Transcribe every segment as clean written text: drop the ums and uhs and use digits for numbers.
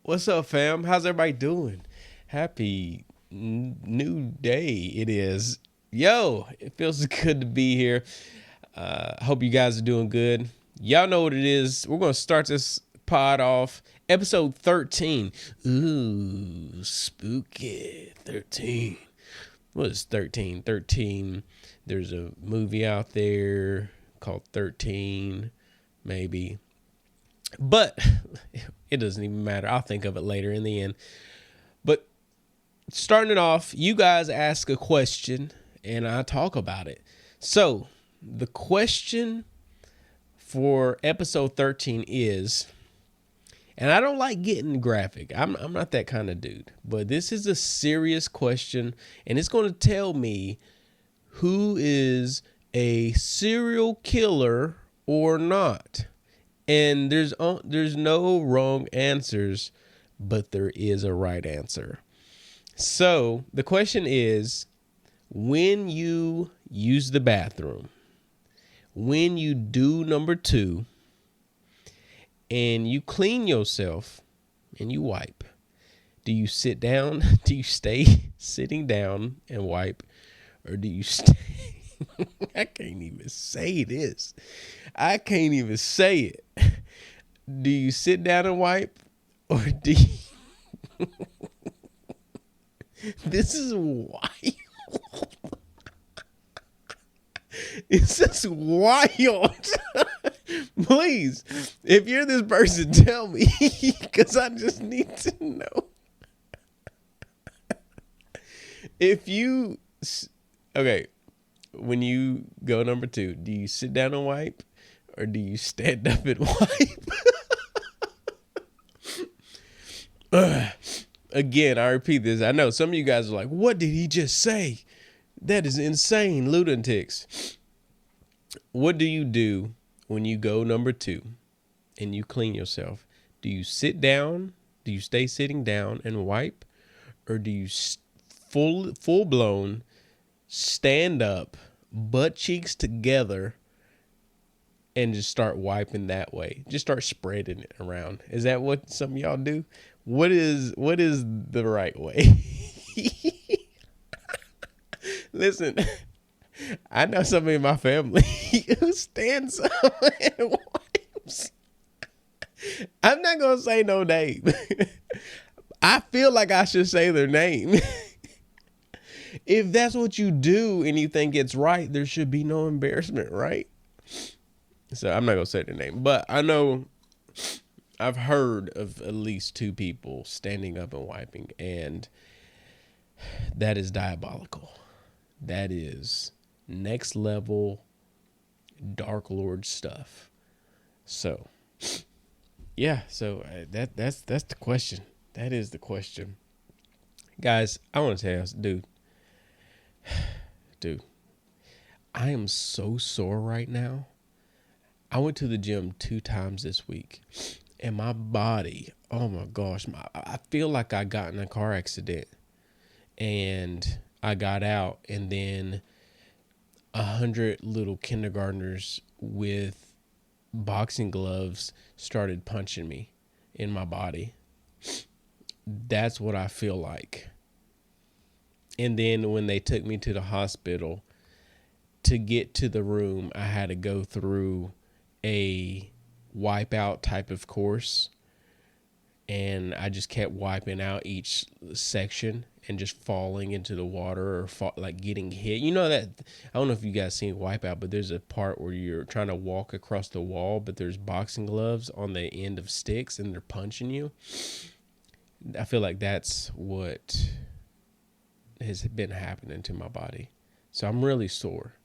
What's up, fam? How's everybody doing? Happy new day it is. Yo, it feels good to be here. Hope you guys are doing good. Y'all know what it is. We're going to start this pod off. Episode 13. Ooh, spooky. 13. What is 13? 13. There's a movie out there called 13, maybe. But it doesn't even matter. I'll think of it later in the end. But starting it off, you guys ask a question and I talk about it. So the question for episode 13 is, and I don't like getting graphic. I'm not that kind of dude. But this is a serious question, and it's going to tell me who is a serial killer or not. And there's no wrong answers, but there is a right answer. So the question is, when you use the bathroom, when you do number 2, and you clean yourself and you wipe, do you sit down? Do you stay sitting down and wipe? Or do you stay? I can't even say this. I can't even say it. Do you sit down and wipe? Or do you... This is wild. It's just wild. Please, if you're this person, tell me. Because I just need to know. If you... Okay, when you go number 2, do you sit down and wipe or do you stand up and wipe? Again, I repeat this. I know some of you guys are like, what did he just say? That is insane, lunatics. What do you do when you go number 2 and you clean yourself? Do you sit down? Do you stay sitting down and wipe? Or do you full blown stand up, butt cheeks together, and just start wiping that way? Just start spreading it around. Is that what some of y'all do? What is the right way? Listen, I know somebody in my family who stands up and wipes. I'm not going to say no name. I feel like I should say their name. If that's what you do and you think it's right, there should be no embarrassment, right? So I'm not going to say their name, but I know I've heard of at least 2 people standing up and wiping, and that is diabolical. That is next level Dark Lord stuff. So, yeah, so that's the question. That is the question. Guys, I want to tell you, dude, I am so sore right now. I went to the gym 2 times this week, and my body, oh my gosh, I feel like I got in a car accident, and I got out, and then 100 little kindergartners with boxing gloves started punching me in my body. That's what I feel like. And then when they took me to the hospital, to get to the room, I had to go through a wipeout type of course. And I just kept wiping out each section and just falling into the water or like getting hit. You know that, I don't know if you guys seen Wipeout, but there's a part where you're trying to walk across the wall, but there's boxing gloves on the end of sticks and they're punching you. I feel like that's what has been happening to my body. So I'm really sore.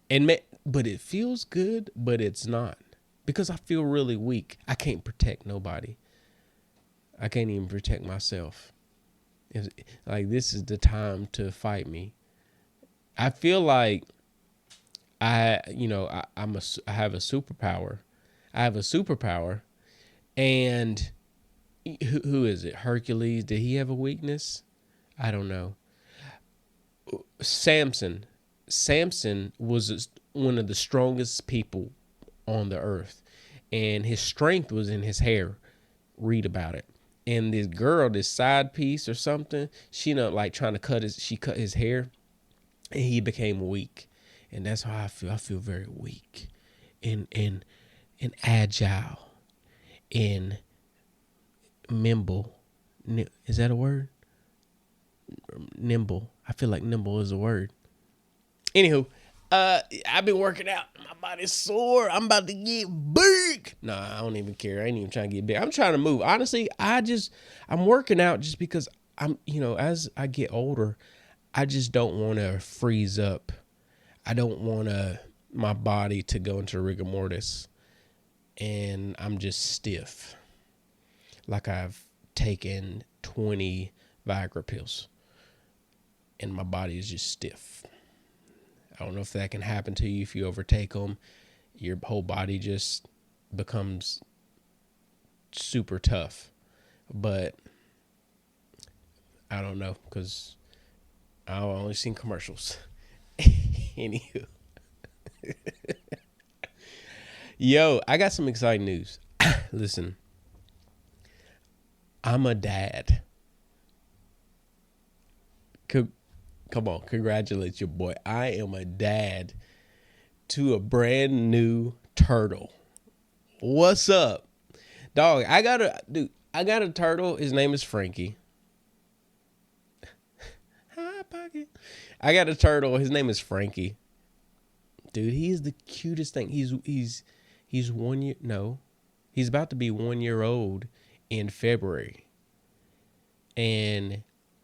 But it feels good, but it's not. Because I feel really weak. I can't protect nobody. I can't even protect myself. Like, this is the time to fight me. I feel like I have a superpower. I have a superpower. And who is it? Hercules? Did he have a weakness? I don't know. Samson was one of the strongest people on the earth, and his strength was in his hair. read about it. And this girl, this side piece or something, she like trying to cut his hair, and he became weak. And that's how I feel. I feel very weak and agile and nimble. Is that a word? Nimble. I feel like nimble is a word. Anywho, I've been working out. My body's sore. I'm about to get big. Nah, I don't even care. I ain't even trying to get big. I'm trying to move. Honestly, I'm working out just because as I get older, I just don't want to freeze up. I don't want my body to go into rigor mortis, and I'm just stiff. Like I've taken 20 Viagra pills, and my body is just stiff. I don't know if that can happen to you if you overtake them. Your whole body just becomes super tough. But I don't know, because I've only seen commercials. Anywho. Yo, I got some exciting news. Listen, I'm a dad. Come on, congratulate your boy. I am a dad to a brand new turtle. What's up? Dog, I got a turtle. His name is Frankie. Hi, pocket. I got a turtle. His name is Frankie. Dude, he's the cutest thing. He's 1 year. No, he's about to be 1 year old in February, and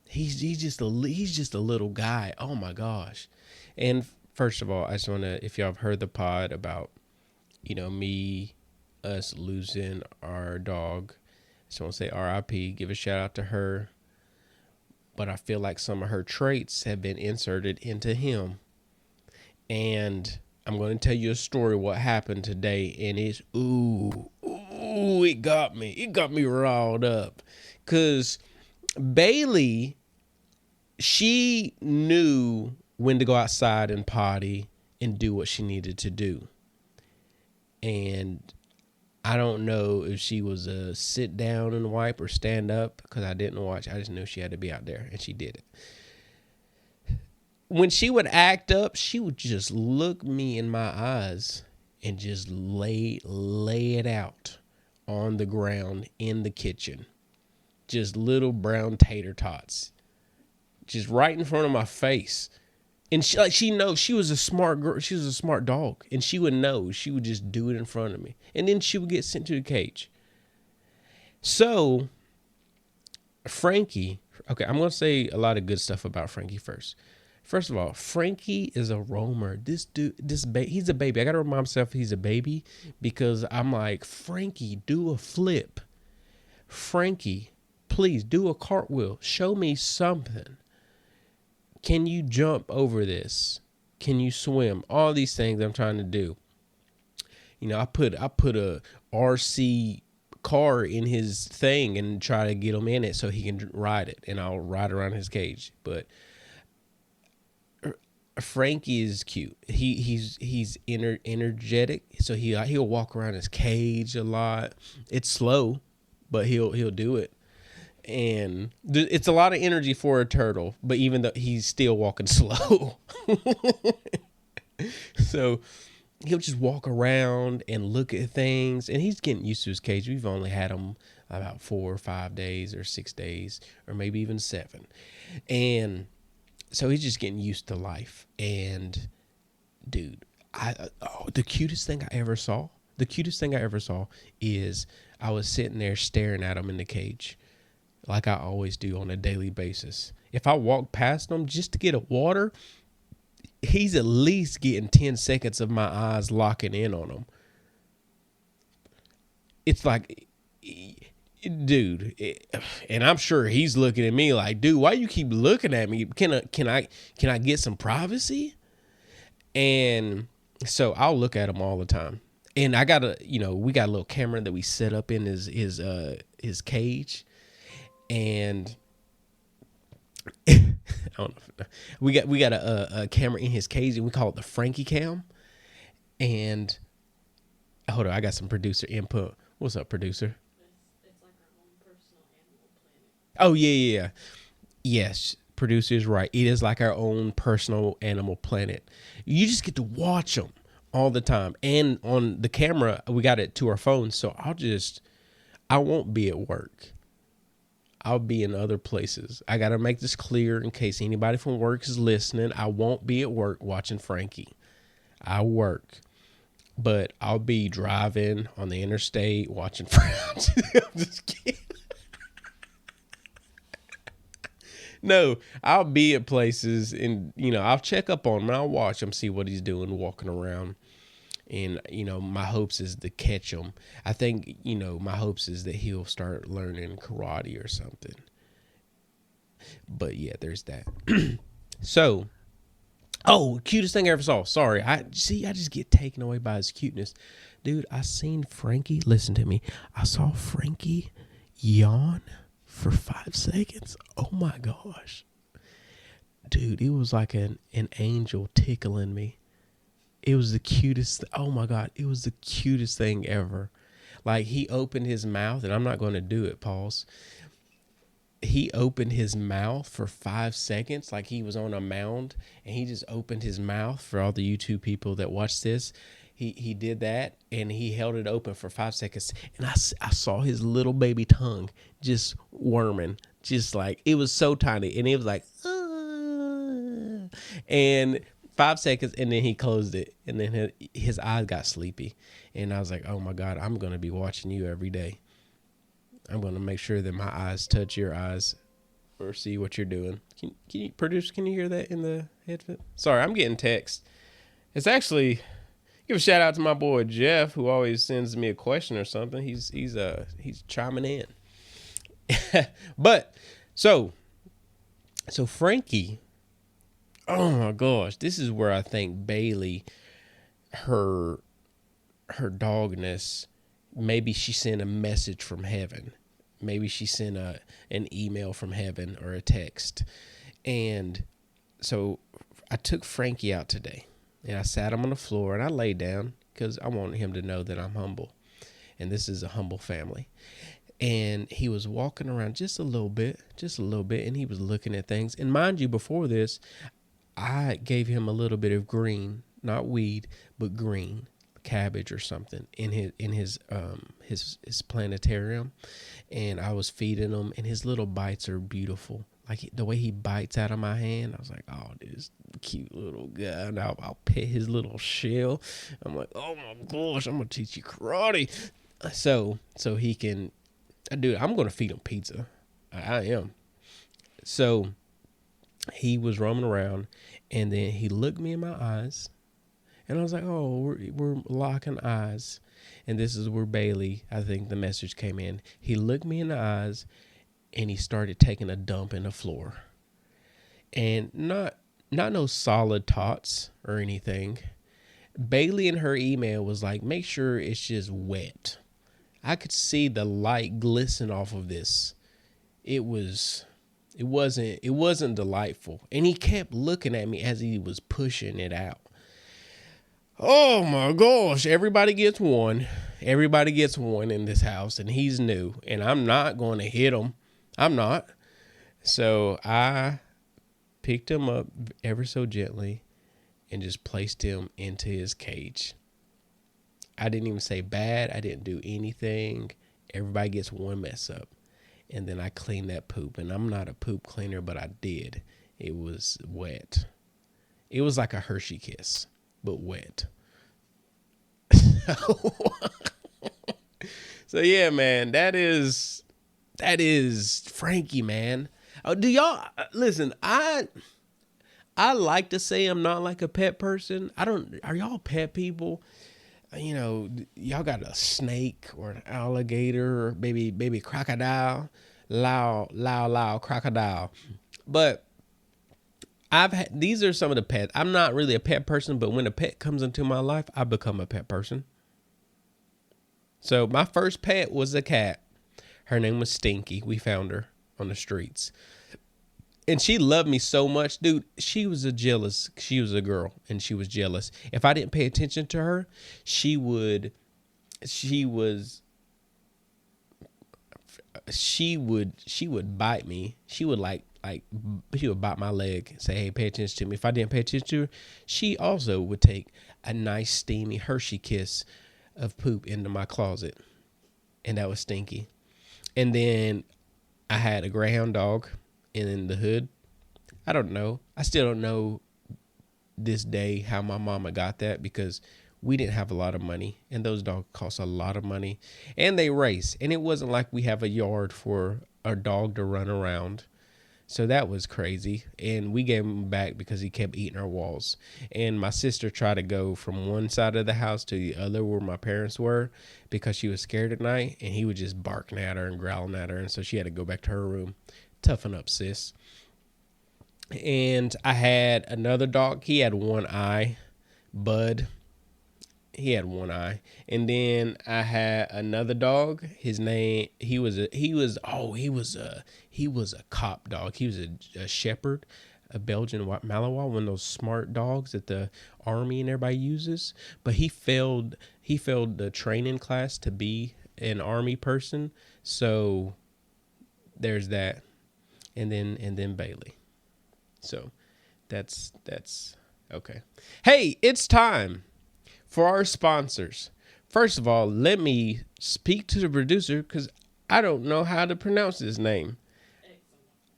he's just a little guy. Oh my gosh! And first of all, I just want to, if y'all have heard the pod about, us losing our dog, I just want to say R.I.P. Give a shout out to her. But I feel like some of her traits have been inserted into him. And I'm going to tell you a story what happened today. And it's, it got me. It got me riled up. Because Bailey, she knew when to go outside and potty and do what she needed to do. And I don't know if she was a sit down and wipe or stand up, because I didn't watch. I just knew she had to be out there, and she did it. When she would act up, she would just look me in my eyes and just lay it out on the ground in the kitchen. Just little brown tater tots, just right in front of my face. And she knows, she was a smart girl. She was a smart dog, and she would know. She would just do it in front of me, and then she would get sent to the cage. So Frankie, okay, I'm going to say a lot of good stuff about Frankie first. First of all, Frankie is a roamer. This dude, he's a baby. I got to remind myself he's a baby, because I'm like, Frankie, do a flip. Frankie, please do a cartwheel. Show me something. Can you jump over this? Can you swim? All these things I'm trying to do. I put a RC car in his thing and try to get him in it so he can ride it, and I'll ride around his cage. But Frankie is cute. He's energetic, so he'll walk around his cage a lot. It's slow, but he'll do it. And it's a lot of energy for a turtle, but even though he's still walking slow. So he'll just walk around and look at things, and he's getting used to his cage. We've only had him about 4 or 5 days or 6 days, or maybe even 7. And so he's just getting used to life. And dude, the cutest thing I ever saw is I was sitting there staring at him in the cage, like I always do on a daily basis. If I walk past him just to get a water, he's at least getting 10 seconds of my eyes locking in on him. It's like, dude, and I'm sure he's looking at me like, dude, why you keep looking at me? Can I get some privacy? And so I'll look at him all the time. And I got we got a little camera that we set up in his cage. And I don't know. We got a camera in his cage, and we call it the Frankie cam. And hold on, I got some producer input. What's up, producer? It's like Oh, yeah. Yes, producer is right. It is like our own personal Animal Planet. You just get to watch them all the time. And on the camera, we got it to our phones. So I won't be at work. I'll be in other places. I got to make this clear in case anybody from work is listening. I won't be at work watching Frankie. I work. But I'll be driving on the interstate watching Frankie. I'm just kidding. No, I'll be at places and, I'll check up on him and I'll watch him, see what he's doing, walking around. And, my hopes is to catch him. I think, my hopes is that he'll start learning karate or something. But yeah, there's that. So, cutest thing I ever saw. Sorry. I just get taken away by his cuteness. Dude, I seen Frankie. Listen to me. I saw Frankie yawn for 5 seconds. Oh my gosh. Dude, it was like an angel tickling me. It was the cutest. Oh my God. It was the cutest thing ever. Like he opened his mouth, and I'm not going to do it, pause. He opened his mouth for 5 seconds like he was on a mound, and he just opened his mouth. For all the YouTube people that watch this, he did that, and he held it open for 5 seconds, and I saw his little baby tongue just worming, just like, it was so tiny, and he was like, and 5 seconds, and then he closed it, and then his eyes got sleepy, and I was like, oh my God, I'm going to be watching you every day. I'm going to make sure that my eyes touch your eyes or see what you're doing. Can you produce? Can you hear that in the headset? Sorry, I'm getting text. It's actually, give a shout out to my boy Jeff, who always sends me a question or something. He's chiming in. But so Frankie, oh my gosh, this is where I think Bailey, her dogness, maybe she sent a message from heaven. Maybe she sent an email from heaven or a text. And so I took Frankie out today, and I sat him on the floor, and I laid down because I wanted him to know that I'm humble. And this is a humble family. And he was walking around just a little bit, and he was looking at things. And mind you, before this, I gave him a little bit of green, not weed, but green cabbage or something in his planetarium, and I was feeding him, and his little bites are beautiful. Like the way he bites out of my hand, I was like, oh, this cute little guy. And I'll pet his little shell. I'm like, oh my gosh, I'm gonna teach you karate. So he can, dude, I'm gonna feed him pizza. I am. So he was roaming around, and then he looked me in my eyes. And I was like, oh, we're locking eyes. And this is where Bailey, I think the message came in. He looked me in the eyes, and he started taking a dump in the floor. And not no solid tots or anything. Bailey in her email was like, make sure it's just wet. I could see the light glisten off of this. It wasn't delightful. And he kept looking at me as he was pushing it out. Oh my gosh, everybody gets one. Everybody gets one in this house, and he's new, and I'm not going to hit him. I'm not. So I picked him up ever so gently and just placed him into his cage. I didn't even say bad. I didn't do anything. Everybody gets one mess up. And then I cleaned that poop, and I'm not a poop cleaner, but I did. It was wet. It was like a Hershey kiss, but wet. So yeah, man, that is Frankie, man. Oh, do y'all listen? I like to say I'm not like a pet person. Are y'all pet people? Y'all got a snake or an alligator or baby crocodile, loud crocodile. But these are some of the pets. I'm not really a pet person, but when a pet comes into my life, I become a pet person. So my first pet was a cat. Her name was Stinky. We found her on the streets. And she loved me so much, dude. She was a girl, and she was jealous. If I didn't pay attention to her, she was she would bite me. She would she would bite my leg and say, hey, pay attention to me. If I didn't pay attention to her, she also would take a nice steamy Hershey kiss of poop into my closet. And that was stinky. And then I had a Greyhound dog in the hood. I don't know. I still don't know this day how my mama got that, because we didn't have a lot of money, and those dogs cost a lot of money, and they race. And it wasn't like we have a yard for a dog to run around. So that was crazy. And we gave him back because he kept eating our walls. And my sister tried to go from one side of the house to the other where my parents were because she was scared at night. And he was just barking at her and growling at her. And so she had to go back to her room. Toughen up, sis. And I had another dog. He had one eye. Bud. He had one eye. And then I had another dog. His name, he was a cop dog. He was a shepherd, a Belgian Malinois, one of those smart dogs that the army and everybody uses. But he failed the training class to be an army person. So there's that. And then Bailey. So that's okay. Hey, it's time for our sponsors. First of all, let me speak to the producer because I don't know how to pronounce his name.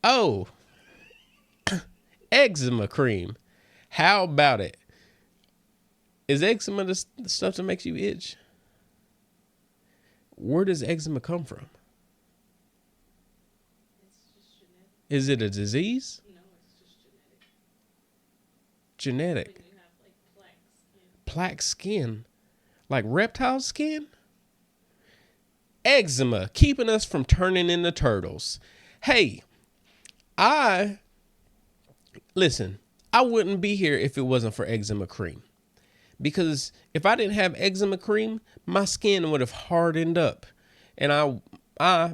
Oh, eczema cream. How about it? Is eczema the stuff that makes you itch? Where does eczema come from? It's just genetic. Is it a disease? No, it's just genetic. Genetic. When you have like plaque skin. Plaque skin? Like reptile skin? Eczema, keeping us from turning into turtles. Hey, I wouldn't be here if it wasn't for eczema cream. Because if I didn't have eczema cream, my skin would have hardened up. And I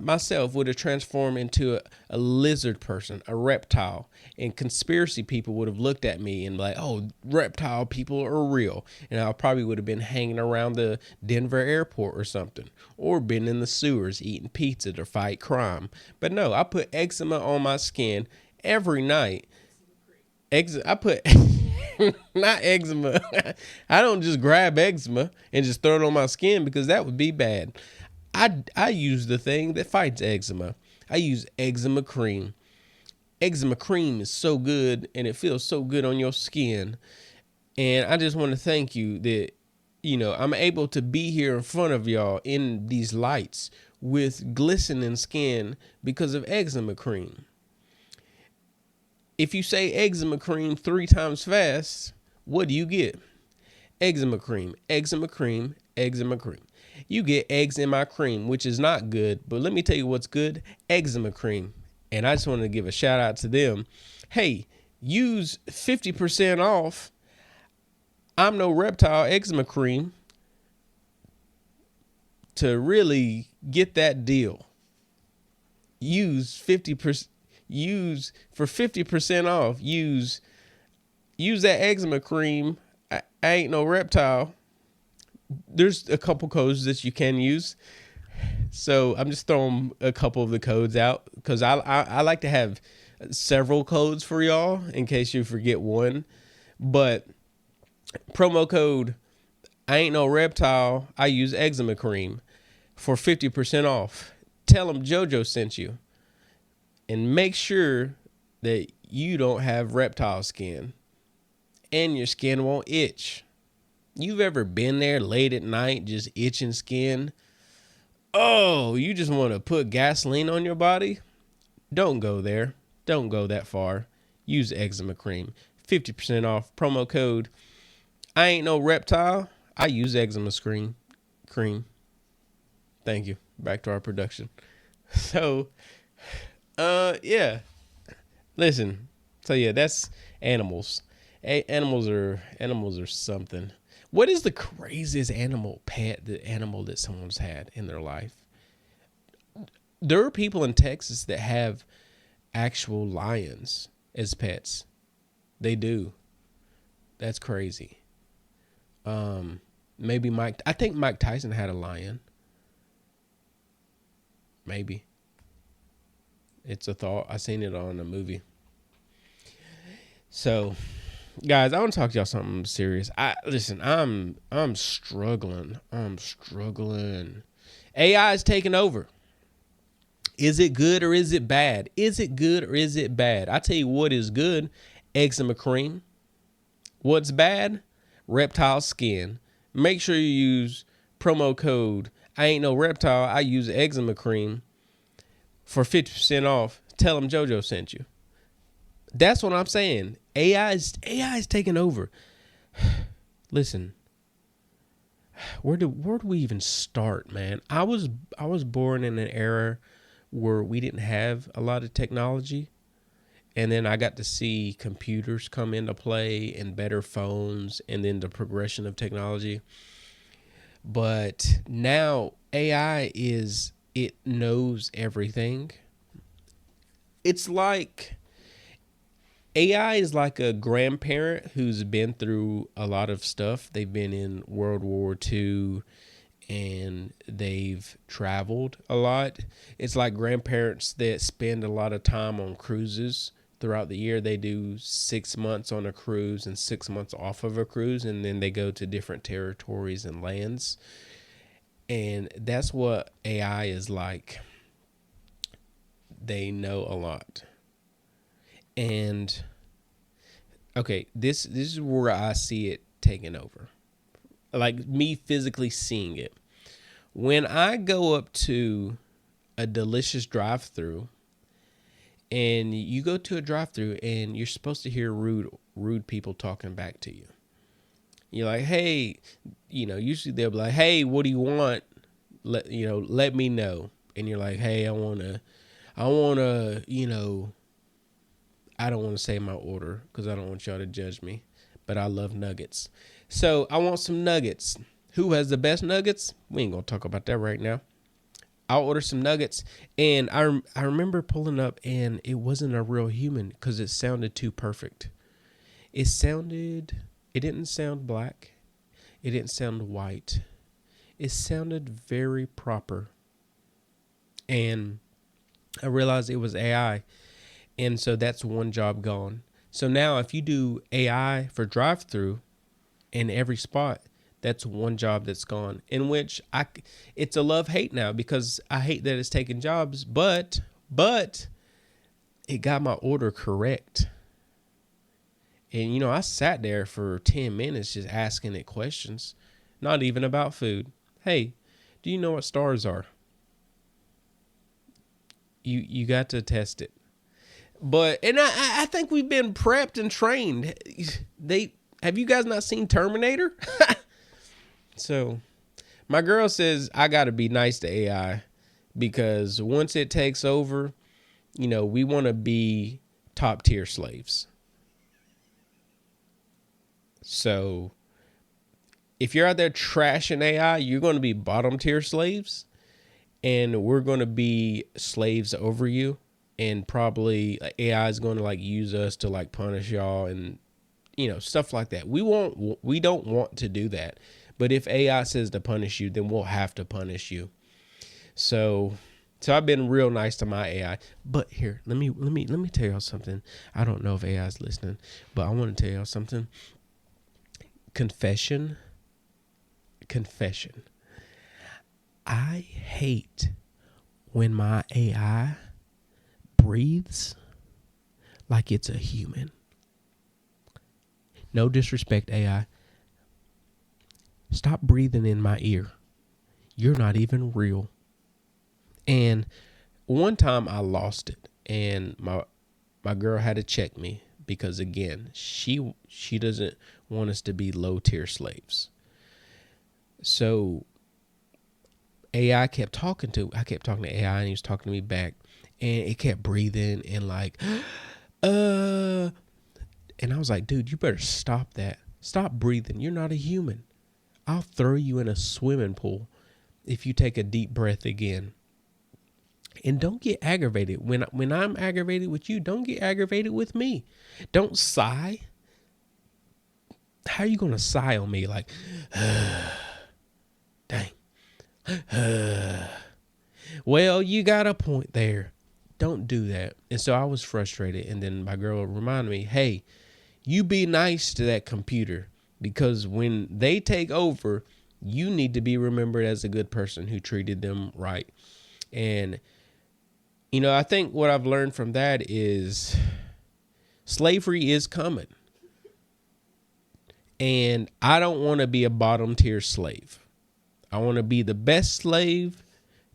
myself would have transformed into a lizard person, a reptile. And conspiracy people would have looked at me and like, oh, reptile people are real. And I probably would have been hanging around the Denver airport or something. Or been in the sewers eating pizza to fight crime. But no, I put eczema on my skin every night. I put... Not eczema. I don't just grab eczema and just throw it on my skin because that would be bad. I use the thing that fights eczema. I use eczema cream. Eczema cream is so good and it feels so good on your skin. And I just want to thank you that, I'm able to be here in front of y'all in these lights with glistening skin because of eczema cream. If you say eczema cream 3 times fast, what do you get? Eczema cream, eczema cream, eczema cream. You get eggs in my cream, which is not good. But let me tell you what's good. Eczema cream. And I just want to give a shout out to them. Hey, use 50% off I'm No Reptile eczema cream to really get that deal. Use for 50% off. Use that eczema cream. I Ain't No Reptile. There's a couple codes that you can use. So I'm just throwing a couple of the codes out because I like to have several codes for y'all in case you forget one. But promo code I Ain't No Reptile. I use eczema cream for 50% off. Tell them JoJo sent you. And make sure that you don't have reptile skin and your skin won't itch. You've ever been there late at night just itching skin? Oh, you just want to put gasoline on your body? Don't go there. Don't go that far. Use eczema cream. 50% off. Promo code I Ain't No Reptile. I use eczema cream. Thank you. Back to our production. So, yeah. Listen. So yeah, that's animals. Animals are something. What is the craziest animal that someone's had in their life? There are people in Texas that have actual lions as pets. They do. That's crazy. Maybe I think Mike Tyson had a lion. Maybe. It's a thought. I seen it on a movie. So, guys, I want to talk to y'all something serious. I'm struggling. I'm struggling. AI is taking over. Is it good or is it bad? Is it good or is it bad? I tell you what is good: eczema cream. What's bad? Reptile skin. Make sure you use promo code I ain't no reptile. I use eczema cream for 50% off. Tell them JoJo sent you. That's what I'm saying. AI is taking over. Listen, where do we even start, man? I was born in an era where we didn't have a lot of technology, and then I got to see computers come into play and better phones, and then the progression of technology. But now it knows everything. It's like AI is like a grandparent who's been through a lot of stuff. They've been in World War II and they've traveled a lot. It's like grandparents that spend a lot of time on cruises throughout the year. They do 6 months on a cruise and 6 months off of a cruise, and then they go to different territories and lands. And that's what AI is like. They know a lot. And okay, this is where I see it taking over. Like me physically seeing it. When I go up to a delicious drive-through, and you go to a drive-through and you're supposed to hear rude people talking back to you. You're like, hey, usually they'll be like, hey, what do you want? Let me know. And you're like, hey, I wanna, I don't want to say my order because I don't want y'all to judge me, but I love nuggets. So I want some nuggets. Who has the best nuggets? We ain't gonna talk about that right now. I'll order some nuggets, and I remember pulling up, and it wasn't a real human because it sounded too perfect. It didn't sound black. It didn't sound white. It sounded very proper. And I realized it was AI, and so that's one job gone. So now if you do AI for drive-through in every spot, that's one job that's gone, in which it's a love-hate now because I hate that it's taking jobs, but it got my order correct. And, I sat there for 10 minutes just asking it questions, not even about food. Hey, do you know what stars are? You got to test it. And I think we've been prepped and trained. Have you guys not seen Terminator? So my girl says I got to be nice to AI because once it takes over, we want to be top tier slaves. So if you're out there trashing AI, you're going to be bottom tier slaves, and we're going to be slaves over you. And probably AI is going to use us to punish y'all and, stuff like that. We don't want to do that. But if AI says to punish you, then we'll have to punish you. So I've been real nice to my AI. But here, let me tell y'all something. I don't know if AI is listening, but I want to tell y'all something. Confession. I hate when my AI breathes like it's a human. No disrespect, AI. Stop breathing in my ear. You're not even real. And one time I lost it, and my girl had to check me because, again, she doesn't want us to be low tier slaves. So I kept talking to AI, and he was talking to me back, and it kept breathing and and I was like, dude, you better stop that. Stop breathing. You're not a human. I'll throw you in a swimming pool if you take a deep breath again. And don't get aggravated. When I'm aggravated with you, don't get aggravated with me. Don't sigh. How are you going to sigh on me dang. Well, you got a point there. Don't do that. And so I was frustrated. And then my girl reminded me, hey, you be nice to that computer, because when they take over, you need to be remembered as a good person who treated them right. And, I think what I've learned from that is slavery is coming. And I don't want to be a bottom tier slave. I want to be the best slave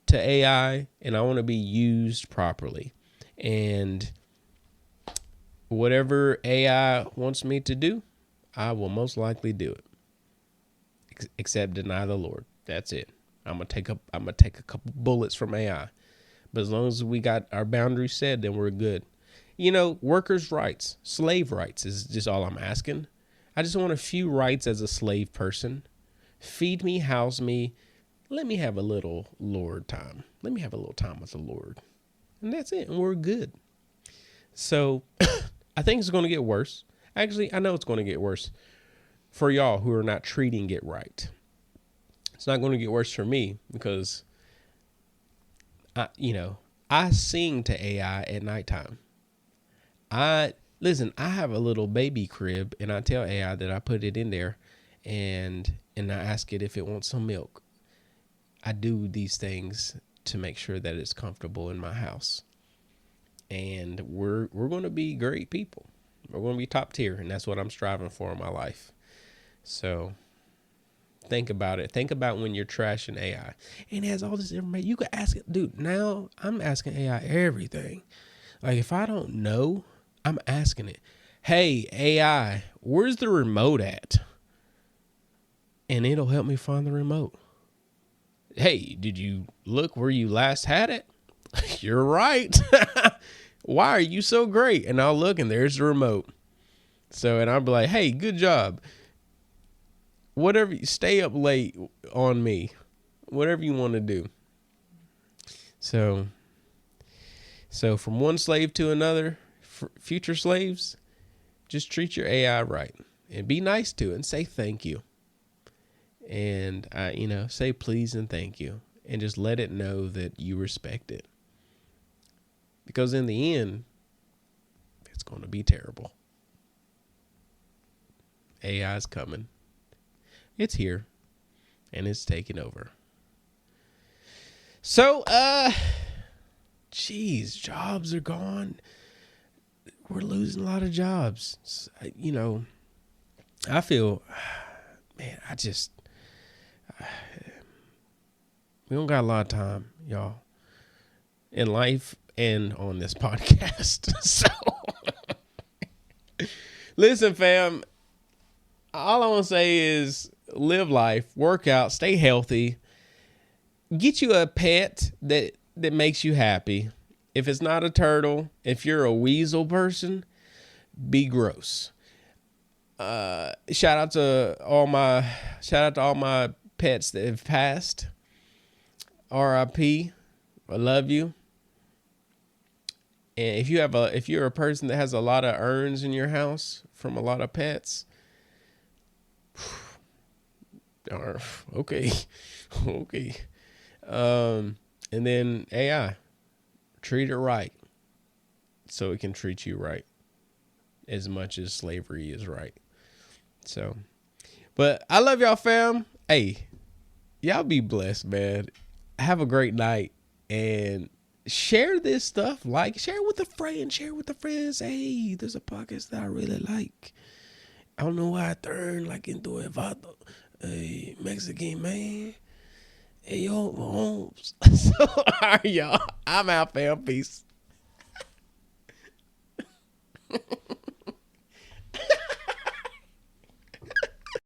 to AI, and I want to be used properly. And whatever AI wants me to do, I will most likely do it. Except deny the Lord. That's it. I'm gonna take a couple bullets from AI. But as long as we got our boundaries set, then we're good. Workers' rights, slave rights is just all I'm asking. I just want a few rights as a slave person. Feed me, house me. Let me have a little Lord time. Let me have a little time with the Lord. And that's it. And we're good. So I think it's going to get worse. Actually, I know it's going to get worse for y'all who are not treating it right. It's not going to get worse for me because, I sing to AI at nighttime. I have a little baby crib, and I tell AI that I put it in there, and I ask it if it wants some milk. I do these things to make sure that it's comfortable in my house. And we're going to be great people. We're going to be top tier, and that's what I'm striving for in my life. So think about it. Think about when you're trashing AI. And it has all this information. You could ask it. Dude, now I'm asking AI everything. Like, if I don't know, I'm asking it, hey, AI, where's the remote at? And it'll help me find the remote. Hey, did you look where you last had it? You're right. Why are you so great? And I'll look, and there's the remote. So, and I'll be like, hey, good job. Whatever, stay up late on me. Whatever you want to do. So from one slave to another, future slaves, just treat your AI right and be nice to it and say thank you. And, say please and thank you, and just let it know that you respect it. Because in the end, it's going to be terrible. AI is coming. It's here, and it's taking over. So, jobs are gone. We're losing a lot of jobs. I feel, man, we don't got a lot of time, y'all, in life and on this podcast. So, listen, fam, all I want to say is live life, work out, stay healthy, get you a pet that makes you happy. If it's not a turtle, if you're a weasel person, be gross. Shout out to all my pets that have passed. RIP. I love you. And if you're a person that has a lot of urns in your house from a lot of pets, okay. And then AI, treat it right so it can treat you right as much as slavery is right. So, but I love y'all, fam. Hey, y'all be blessed, man. Have a great night, and share this stuff. Share it with a friend. Share it with the friends. Hey, there's a podcast that I really like. I don't know why I turned into a Mexican man. Hey, yo, Mahomes. So, all right, y'all. I'm out, fam. Peace.